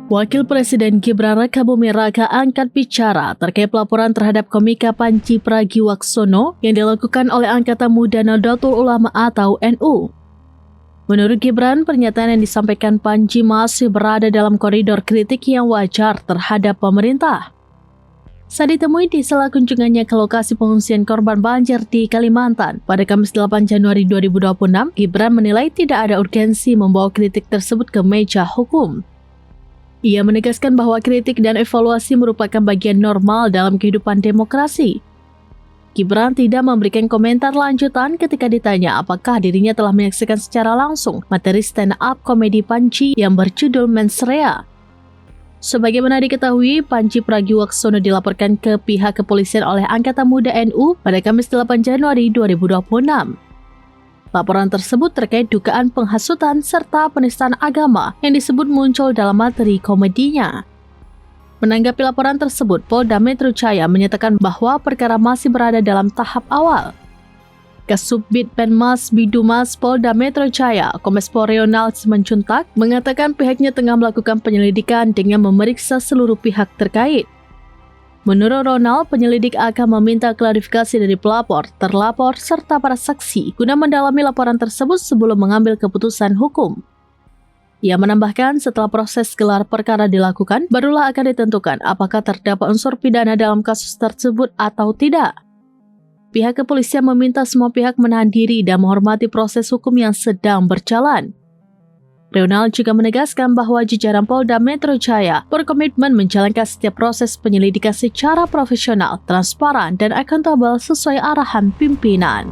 Wakil Presiden Gibran Rakabuming Raka angkat bicara terkait pelaporan terhadap komika Panji Pragiwaksono yang dilakukan oleh Angkatan Muda Nahdlatul Ulama atau NU. Menurut Gibran, pernyataan yang disampaikan Panji masih berada dalam koridor kritik yang wajar terhadap pemerintah. Saat ditemui di sela kunjungannya ke lokasi pengungsian korban banjir di Kalimantan pada Kamis 8 Januari 2026, Gibran menilai tidak ada urgensi membawa kritik tersebut ke meja hukum. Ia menegaskan bahwa kritik dan evaluasi merupakan bagian normal dalam kehidupan demokrasi. Gibran tidak memberikan komentar lanjutan ketika ditanya apakah dirinya telah menyaksikan secara langsung materi stand-up komedi Panji yang berjudul Mensrea. Sebagaimana diketahui, Panji Pragiwaksono dilaporkan ke pihak kepolisian oleh Angkatan Muda NU pada Kamis 8 Januari 2026. Laporan tersebut terkait dugaan penghasutan serta penistaan agama yang disebut muncul dalam materi komedinya. Menanggapi laporan tersebut, Polda Metro Jaya menyatakan bahwa perkara masih berada dalam tahap awal. Kasubdit Penmas Bidumas Polda Metro Jaya, Kombes Pol Ronald Simanjuntak, mengatakan pihaknya tengah melakukan penyelidikan dengan memeriksa seluruh pihak terkait. Menurut Ronald, penyelidik akan meminta klarifikasi dari pelapor, terlapor, serta para saksi guna mendalami laporan tersebut sebelum mengambil keputusan hukum. Ia menambahkan setelah proses gelar perkara dilakukan, barulah akan ditentukan apakah terdapat unsur pidana dalam kasus tersebut atau tidak. Pihak kepolisian meminta semua pihak menahan diri dan menghormati proses hukum yang sedang berjalan. Ronald juga menegaskan bahwa jajaran Polda Metro Jaya berkomitmen menjalankan setiap proses penyelidikan secara profesional, transparan, dan akuntabel sesuai arahan pimpinan.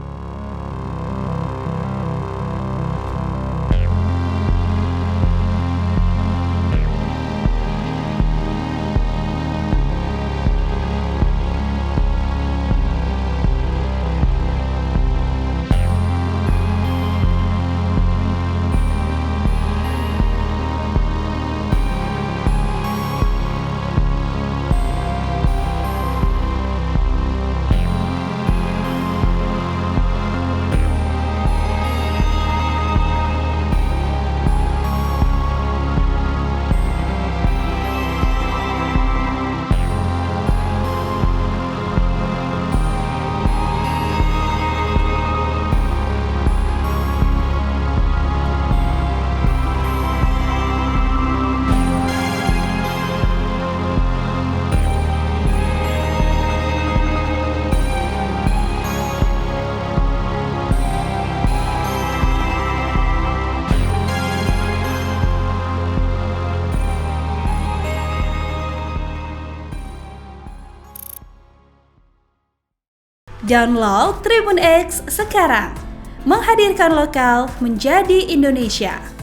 Download Tribun X sekarang, menghadirkan lokal menjadi Indonesia.